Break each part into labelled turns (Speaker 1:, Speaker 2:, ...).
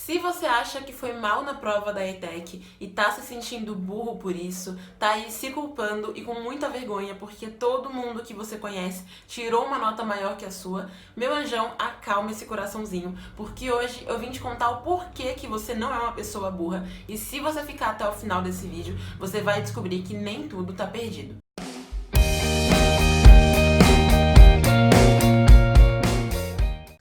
Speaker 1: Se você acha que foi mal na prova da ETEC e tá se sentindo burro por isso, tá aí se culpando e com muita vergonha porque todo mundo que você conhece tirou uma nota maior que a sua, meu anjão, acalma esse coraçãozinho, porque hoje eu vim te contar o porquê que você não é uma pessoa burra e se você ficar até o final desse vídeo, você vai descobrir que nem tudo tá perdido.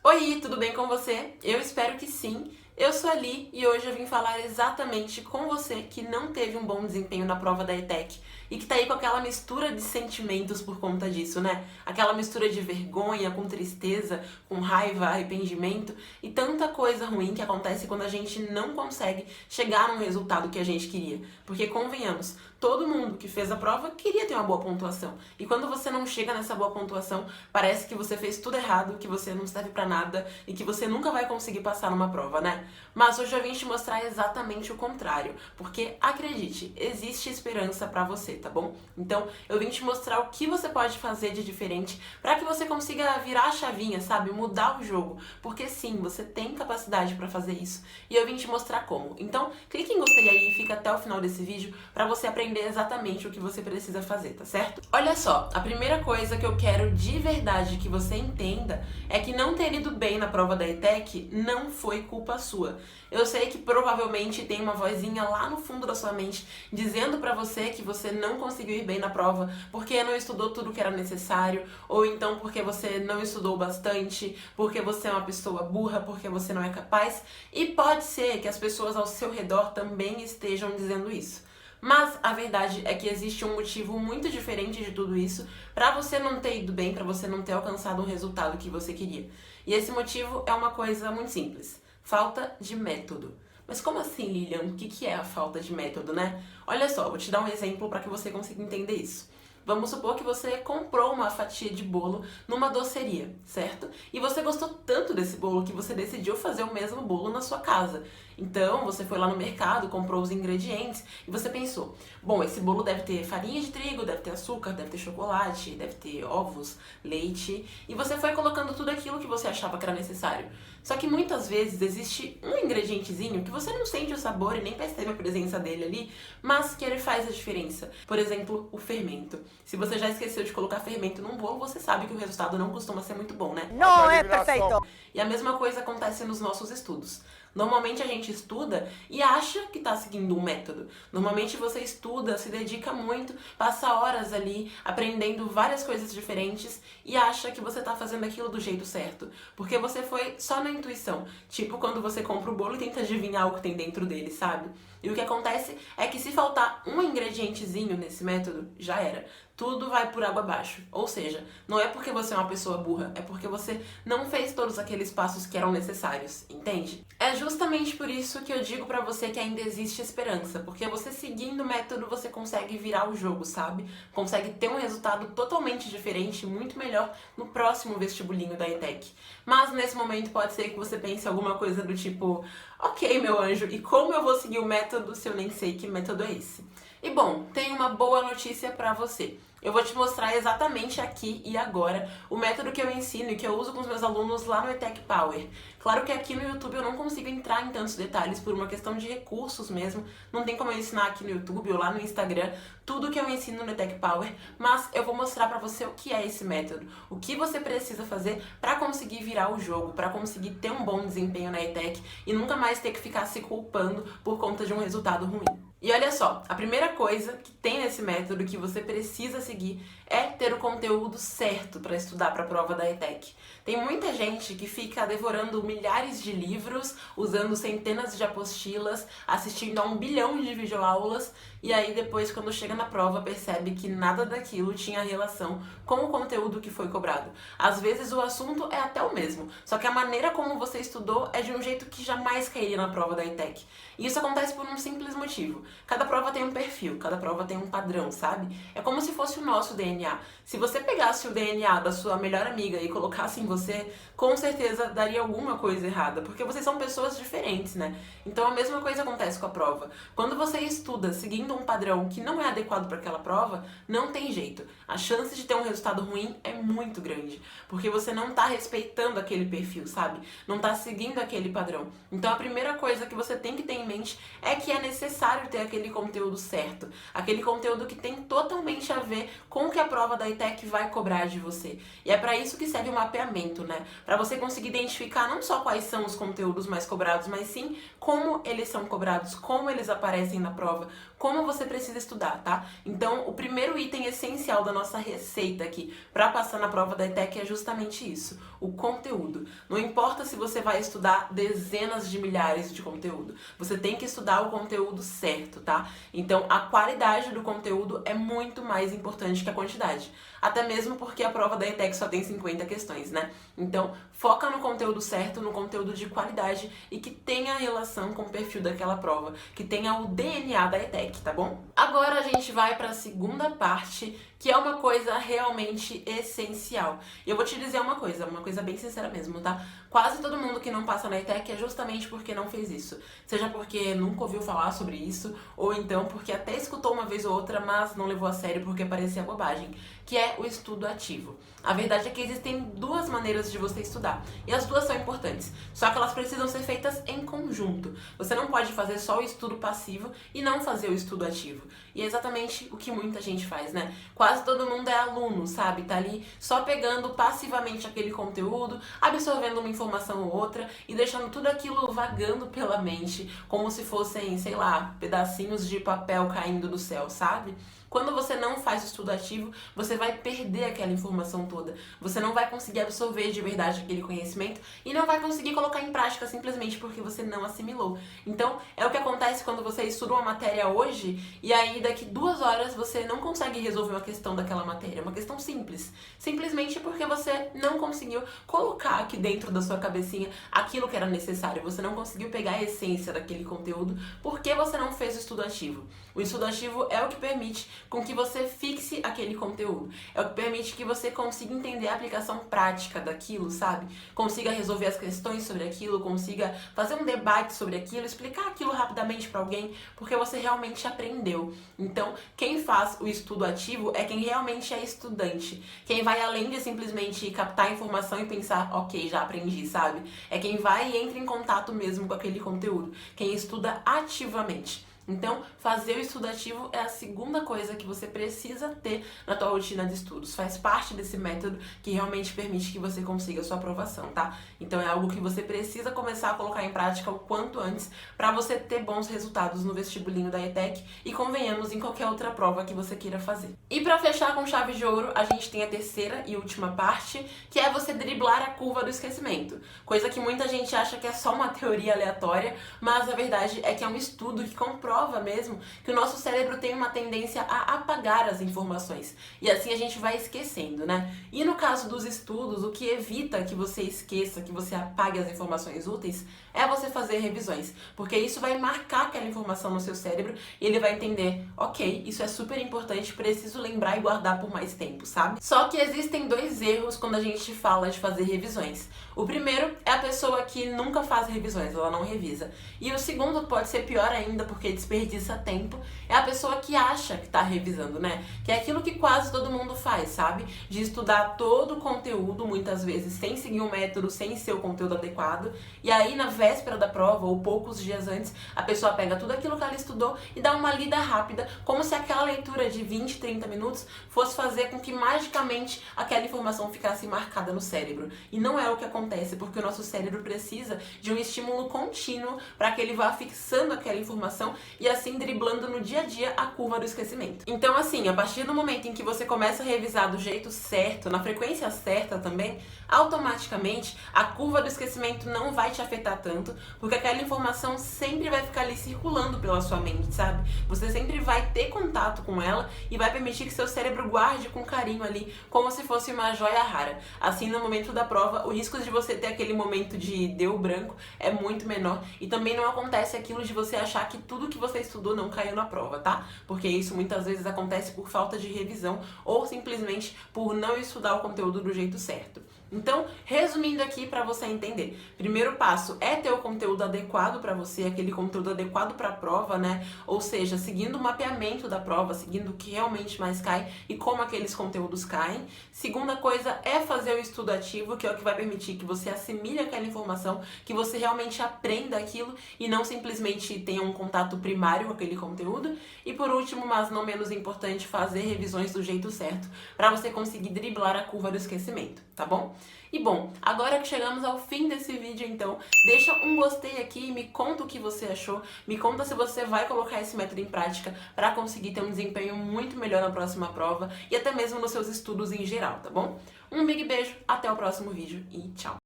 Speaker 1: Oi, tudo bem com você? Eu espero que sim. Eu sou a Li e hoje eu vim falar exatamente com você que não teve um bom desempenho na prova da ETEC e que tá aí com aquela mistura de sentimentos por conta disso, né? Aquela mistura de vergonha com tristeza, com raiva, arrependimento e tanta coisa ruim que acontece quando a gente não consegue chegar num resultado que a gente queria. Porque convenhamos, todo mundo que fez a prova queria ter uma boa pontuação. E quando você não chega nessa boa pontuação, parece que você fez tudo errado, que você não serve pra nada e que você nunca vai conseguir passar numa prova, né? Mas hoje eu vim te mostrar exatamente o contrário, porque acredite, existe esperança pra você, tá bom? Então eu vim te mostrar o que você pode fazer de diferente pra que você consiga virar a chavinha, sabe? Mudar o jogo, porque sim, você tem capacidade pra fazer isso e eu vim te mostrar como. Então clique em gostei aí e fica até o final desse vídeo pra você aprender exatamente o que você precisa fazer, tá certo? Olha só, a primeira coisa que eu quero de verdade que você entenda é que não ter ido bem na prova da ETEC não foi culpa sua. Eu sei que provavelmente tem uma vozinha lá no fundo da sua mente dizendo pra você que você não conseguiu ir bem na prova porque não estudou tudo que era necessário, ou então porque você não estudou bastante, porque você é uma pessoa burra, porque você não é capaz, e pode ser que as pessoas ao seu redor também estejam dizendo isso. Mas a verdade é que existe um motivo muito diferente de tudo isso pra você não ter ido bem, pra você não ter alcançado um resultado que você queria. E esse motivo é uma coisa muito simples. Falta de método. Mas como assim, Lilian? O que é a falta de método, né? Olha só, vou te dar um exemplo para que você consiga entender isso. Vamos supor que você comprou uma fatia de bolo numa doceria, certo? E você gostou tanto desse bolo que você decidiu fazer o mesmo bolo na sua casa. Então, você foi lá no mercado, comprou os ingredientes e você pensou, bom, esse bolo deve ter farinha de trigo, deve ter açúcar, deve ter chocolate, deve ter ovos, leite, e você foi colocando tudo aquilo que você achava que era necessário. Só que muitas vezes existe um ingredientezinho que você não sente o sabor e nem percebe a presença dele ali, mas que ele faz a diferença. Por exemplo, o fermento. Se você já esqueceu de colocar fermento num bolo, você sabe que o resultado não costuma ser muito bom, né?
Speaker 2: Não é perfeito!
Speaker 1: E a mesma coisa acontece nos nossos estudos. Normalmente a gente estuda e acha que está seguindo um método. Normalmente você estuda, se dedica muito, passa horas ali aprendendo várias coisas diferentes e acha que você está fazendo aquilo do jeito certo. Porque você foi só na intuição. Tipo quando você compra o bolo e tenta adivinhar o que tem dentro dele, sabe? E o que acontece é que se faltar um ingredientezinho nesse método, já era. Tudo vai por água abaixo. Ou seja, não é porque você é uma pessoa burra, é porque você não fez todos aqueles passos que eram necessários, entende? É justamente por isso que eu digo pra você que ainda existe esperança, porque você seguindo o método você consegue virar o jogo, sabe? Consegue ter um resultado totalmente diferente, muito melhor no próximo vestibulinho da ETEC. Mas nesse momento pode ser que você pense alguma coisa do tipo, ok, meu anjo, e como eu vou seguir o método se eu nem sei que método é esse? E bom, tem uma boa notícia pra você. Eu vou te mostrar exatamente aqui e agora o método que eu ensino e que eu uso com os meus alunos lá no ETEC Power. Claro que aqui no YouTube eu não consigo entrar em tantos detalhes por uma questão de recursos mesmo. Não tem como eu ensinar aqui no YouTube ou lá no Instagram tudo que eu ensino no ETEC Power, mas eu vou mostrar pra você o que é esse método, o que você precisa fazer pra conseguir virar o jogo, pra conseguir ter um bom desempenho na ETEC e nunca mais ter que ficar se culpando por conta de um resultado ruim. E olha só, a primeira coisa que tem nesse método que você precisa seguir é ter o conteúdo certo para estudar para a prova da ETEC. Tem muita gente que fica devorando milhares de livros, usando centenas de apostilas, assistindo a 1 bilhão de videoaulas e aí depois quando chega na prova percebe que nada daquilo tinha relação com o conteúdo que foi cobrado. Às vezes o assunto é até o mesmo, só que a maneira como você estudou é de um jeito que jamais cairia na prova da ETEC. E isso acontece por um simples motivo. Cada prova tem um perfil, cada prova tem um padrão, sabe? É como se fosse o nosso DNA. Se você pegasse o DNA da sua melhor amiga e colocasse em você, com certeza daria alguma coisa errada, porque vocês são pessoas diferentes, né? Então a mesma coisa acontece com a prova. Quando você estuda seguindo um padrão que não é adequado para aquela prova, não tem jeito. A chance de ter um resultado ruim é muito grande, porque você não tá respeitando aquele perfil, sabe? Não tá seguindo aquele padrão. Então a primeira coisa que você tem que ter em mente é que é necessário ter aquele conteúdo certo, aquele conteúdo que tem totalmente a ver com o que a prova da ETEC vai cobrar de você. E é para isso que serve o mapeamento, né? Para você conseguir identificar não só quais são os conteúdos mais cobrados, mas sim como eles são cobrados, como eles aparecem na prova, como você precisa estudar, tá? Então, o primeiro item essencial da nossa receita aqui para passar na prova da ETEC é justamente isso, o conteúdo. Não importa se você vai estudar dezenas de milhares de conteúdo, você tem que estudar o conteúdo certo, tá? Então, a qualidade do conteúdo é muito mais importante que a quantidade. Até mesmo porque a prova da ETEC só tem 50 questões, né? Então, foca no conteúdo certo, no conteúdo de qualidade e que tenha relação com o perfil daquela prova, que tenha o DNA da ETEC, tá bom? Agora a gente vai para a segunda parte, que é uma coisa realmente essencial. E eu vou te dizer uma coisa bem sincera mesmo, tá? Quase todo mundo que não passa na ETEC é justamente porque não fez isso. Seja porque nunca ouviu falar sobre isso, ou então porque até escutou uma vez ou outra, mas não levou a sério porque parecia bobagem, que é o estudo ativo. A verdade é que existem duas maneiras de você estudar, e as duas são importantes, só que elas precisam ser feitas em conjunto. Você não pode fazer só o estudo passivo e não fazer o estudo ativo. E é exatamente o que muita gente faz, né? Quase todo mundo é aluno, sabe? Tá ali só pegando passivamente aquele conteúdo, absorvendo uma informação ou outra e deixando tudo aquilo vagando pela mente, como se fossem, sei lá, pedacinhos de papel caindo do céu, sabe? Quando você não faz o estudo ativo, você vai perder aquela informação toda. Você não vai conseguir absorver de verdade aquele conhecimento e não vai conseguir colocar em prática simplesmente porque você não assimilou. Então, é o que acontece quando você estuda uma matéria hoje e aí daqui 2 horas você não consegue resolver uma questão daquela matéria, uma questão simples. Simplesmente porque você não conseguiu colocar aqui dentro da sua cabecinha aquilo que era necessário. Você não conseguiu pegar a essência daquele conteúdo porque você não fez o estudo ativo. O estudo ativo é o que permite com que você fixe aquele conteúdo. É o que permite que você consiga entender a aplicação prática daquilo, sabe? Consiga resolver as questões sobre aquilo, consiga fazer um debate sobre aquilo, explicar aquilo rapidamente para alguém, porque você realmente aprendeu. Então, quem faz o estudo ativo é quem realmente é estudante. Quem vai além de simplesmente captar a informação e pensar, ok, já aprendi, sabe? É quem vai e entra em contato mesmo com aquele conteúdo. Quem estuda ativamente. Então, fazer o estudo ativo é a segunda coisa que você precisa ter na tua rotina de estudos. Faz parte desse método que realmente permite que você consiga a sua aprovação, tá? Então é algo que você precisa começar a colocar em prática o quanto antes para você ter bons resultados no vestibulinho da ETEC e, convenhamos, em qualquer outra prova que você queira fazer. E para fechar com chave de ouro, a gente tem a terceira e última parte, que é você driblar a curva do esquecimento. Coisa que muita gente acha que é só uma teoria aleatória, mas a verdade é que é um estudo que comprova mesmo que o nosso cérebro tem uma tendência a apagar as informações. E assim a gente vai esquecendo, né? E no caso dos estudos, o que evita que você esqueça, que você apague as informações úteis, é você fazer revisões. Porque isso vai marcar aquela informação no seu cérebro e ele vai entender, ok, isso é super importante, preciso lembrar e guardar por mais tempo, sabe? Só que existem 2 erros quando a gente fala de fazer revisões. O primeiro é a pessoa que nunca faz revisões, ela não revisa. E o segundo pode ser pior ainda, porque desperdiça tempo, é a pessoa que acha que tá revisando, né? Que é aquilo que quase todo mundo faz, sabe? De estudar todo o conteúdo, muitas vezes sem seguir um método, sem ser o conteúdo adequado, e aí na véspera da prova, ou poucos dias antes, a pessoa pega tudo aquilo que ela estudou e dá uma lida rápida, como se aquela leitura de 20, 30 minutos fosse fazer com que magicamente aquela informação ficasse marcada no cérebro. E não é o que acontece, porque o nosso cérebro precisa de um estímulo contínuo para que ele vá fixando aquela informação e assim driblando no dia a dia a curva do esquecimento. Então assim, a partir do momento em que você começa a revisar do jeito certo, na frequência certa também, automaticamente a curva do esquecimento não vai te afetar tanto, porque aquela informação sempre vai ficar ali circulando pela sua mente, sabe? Você sempre vai ter contato com ela e vai permitir que seu cérebro guarde com carinho ali, como se fosse uma joia rara. Assim, no momento da prova, o risco de você ter aquele momento de deu branco é muito menor, e também não acontece aquilo de você achar que tudo que você estudou não caiu na prova, tá? Porque isso muitas vezes acontece por falta de revisão ou simplesmente por não estudar o conteúdo do jeito certo. Então, resumindo aqui para você entender. Primeiro passo é ter o conteúdo adequado para você, aquele conteúdo adequado para a prova, né? Ou seja, seguindo o mapeamento da prova, seguindo o que realmente mais cai e como aqueles conteúdos caem. Segunda coisa é fazer o estudo ativo, que é o que vai permitir que você assimile aquela informação, que você realmente aprenda aquilo e não simplesmente tenha um contato primário com aquele conteúdo. E por último, mas não menos importante, fazer revisões do jeito certo, para você conseguir driblar a curva do esquecimento, tá bom? E bom, agora que chegamos ao fim desse vídeo, então, deixa um gostei aqui e me conta o que você achou, me conta se você vai colocar esse método em prática para conseguir ter um desempenho muito melhor na próxima prova e até mesmo nos seus estudos em geral, tá bom? Um big beijo, até o próximo vídeo e tchau!